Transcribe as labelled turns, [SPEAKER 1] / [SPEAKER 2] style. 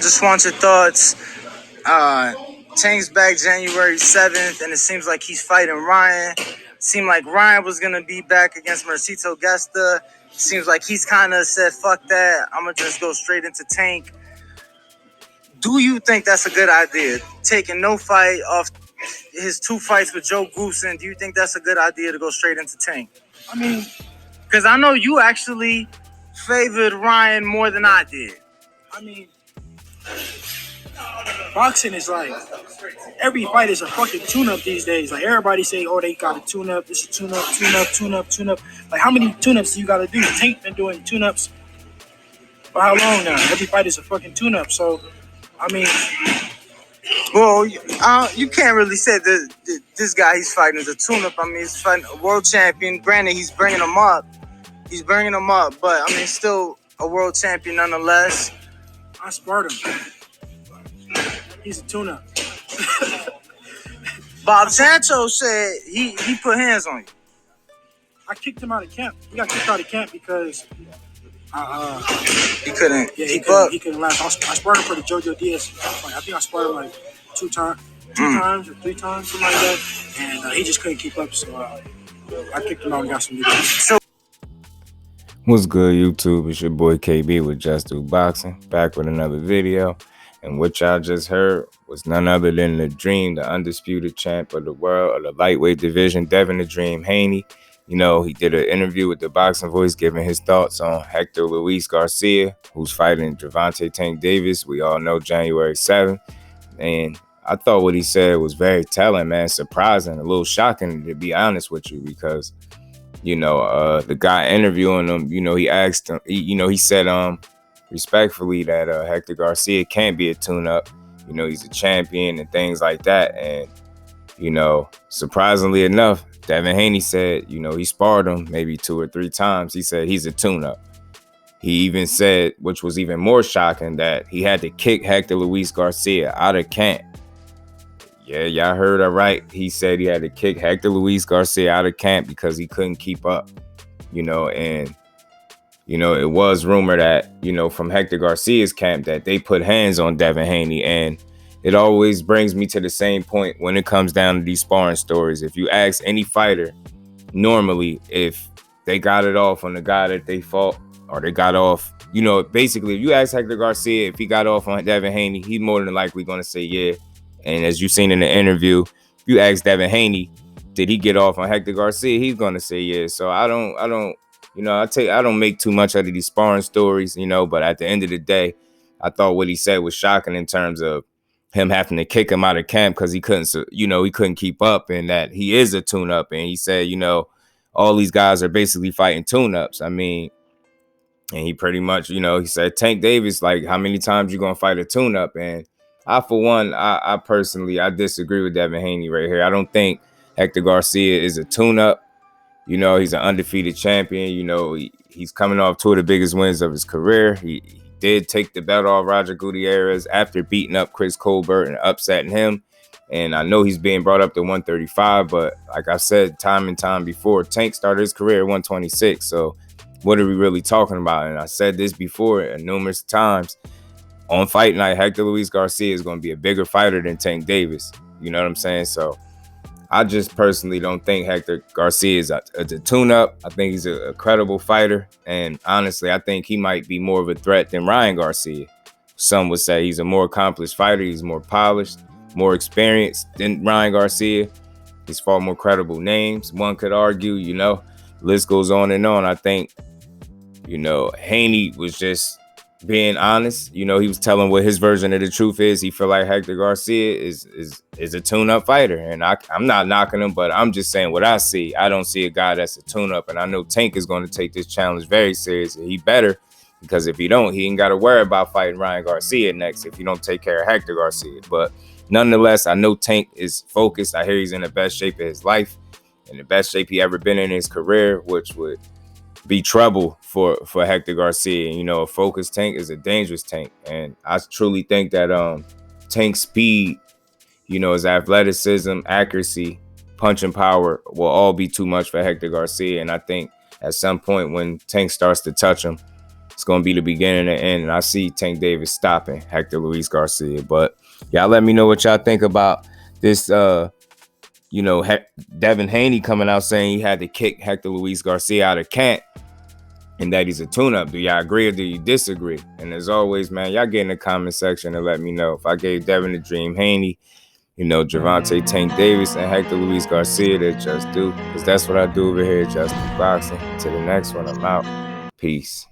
[SPEAKER 1] Just want your thoughts. Tank's back January 7th, and it seems like he's fighting Ryan. Seemed like Ryan was going to be back against Mercito Gesta. Seems like he's kind of said, fuck that. I'm going to just go straight into Tank. Do you think that's a good idea? Taking no fight off his 2 fights with Joe Goosen, do you think that's a good idea to go straight into Tank?
[SPEAKER 2] I mean,
[SPEAKER 1] because I know you actually favored Ryan more than I did.
[SPEAKER 2] I mean, boxing is like, every fight is a fucking tune-up these days. Like, everybody say, oh, they got a tune-up, this is tune-up. Like, how many tune-ups do you got to do? Tank been doing tune-ups for how long now? Every fight is a fucking tune-up. So, I mean...
[SPEAKER 1] Well, you can't really say that this guy he's fighting is a tune-up. I mean, he's fighting a world champion. Granted, he's bringing him up. But, I mean, still a world champion nonetheless.
[SPEAKER 2] I sparred him. He's a tune-up.
[SPEAKER 1] Bob Sancho said he put hands on you.
[SPEAKER 2] I kicked him out of camp. He got kicked out of camp because
[SPEAKER 1] he couldn't keep up.
[SPEAKER 2] He couldn't last. I sparred him for the Jojo Diaz fight. I think I sparred him like two times or 3 times, something like that. And he just couldn't keep up. So I kicked him out and got some new guys.
[SPEAKER 3] What's good, YouTube? It's your boy KB with JusDueBoxing, back with another video. And what y'all just heard was none other than the Dream, the undisputed champ of the world, of the lightweight division, Devin the Dream Haney. You know, he did an interview with the Boxing Voice giving his thoughts on Hector Luis Garcia, who's fighting Gervonta Tank Davis. We all know January 7th. And I thought what he said was very telling, man, surprising, a little shocking, to be honest with you, because, you know, the guy interviewing him, you know, he asked him, he said, respectfully that Hector Garcia can't be a tune-up. You know, he's a champion and things like that. And, you know, surprisingly enough, Devin Haney said, you know, he sparred him maybe 2 or 3 times. He said he's a tune-up. He even said, which was even more shocking, that he had to kick Hector Luis Garcia out of camp. Yeah, y'all heard it right. He said he had to kick Hector Luis Garcia out of camp because he couldn't keep up, you know, and you know, it was rumored that, you know, from Hector Garcia's camp that they put hands on Devin Haney. And it always brings me to the same point when it comes down to these sparring stories. If you ask any fighter, normally, if they got it off on the guy that they fought, or they got off, you know, basically, if you ask Hector Garcia if he got off on Devin Haney, he's more than likely going to say yeah. And as you've seen in the interview, if you ask Devin Haney, did he get off on Hector Garcia, he's going to say yeah. So I don't. You know, I don't make too much out of these sparring stories, you know, but at the end of the day, I thought what he said was shocking in terms of him having to kick him out of camp because he couldn't keep up, and that he is a tune-up. And he said, you know, all these guys are basically fighting tune-ups. I mean, and he pretty much, you know, he said, Tank Davis, like, how many times you going to fight a tune-up? And for one, I personally disagree with Devin Haney right here. I don't think Hector Garcia is a tune-up. You know, he's an undefeated champion. You know, he's coming off 2 of the biggest wins of his career. He did take the belt off Roger Gutierrez after beating up Chris Colbert and upsetting him. And I know he's being brought up to 135, but like I said time and time before, Tank started his career at 126. So what are we really talking about? And I said this before numerous times. On fight night, Hector Luis Garcia is going to be a bigger fighter than Tank Davis. You know what I'm saying? So I just personally don't think Hector Garcia is a tune-up. I think he's a credible fighter. And honestly, I think he might be more of a threat than Ryan Garcia. Some would say he's a more accomplished fighter. He's more polished, more experienced than Ryan Garcia. He's fought more credible names. One could argue, you know, the list goes on and on. I think, you know, Haney was just being honest. You know, he was telling what his version of the truth is. He feel like Hector Garcia is a tune-up fighter, and I'm not knocking him, but I'm just saying what I see. I don't see a guy that's a tune-up, and I know Tank is going to take this challenge very seriously. He better, because if he don't, he ain't got to worry about fighting Ryan Garcia next if he don't take care of Hector Garcia. But nonetheless, I know Tank is focused. I hear he's in the best shape of his life, in the best shape he ever been in his career, which would be trouble for Hector Garcia. You know, a focused Tank is a dangerous Tank. And I truly think that Tank's speed, you know, his athleticism, accuracy, punching power will all be too much for Hector Garcia. And I think at some point when Tank starts to touch him, it's going to be the beginning and end. And I see Tank Davis stopping Hector Luis Garcia. But y'all let me know what y'all think about this, Devin Haney coming out saying he had to kick Hector Luis Garcia out of camp and that he's a tune-up. Do y'all agree or do you disagree? And as always, man, y'all get in the comment section and let me know. If I gave Devin the Dream Haney, Gervonta Tank Davis and Hector Luis Garcia, that just do. Because that's what I do over here at JusDueBoxing. To the next one, I'm out. Peace.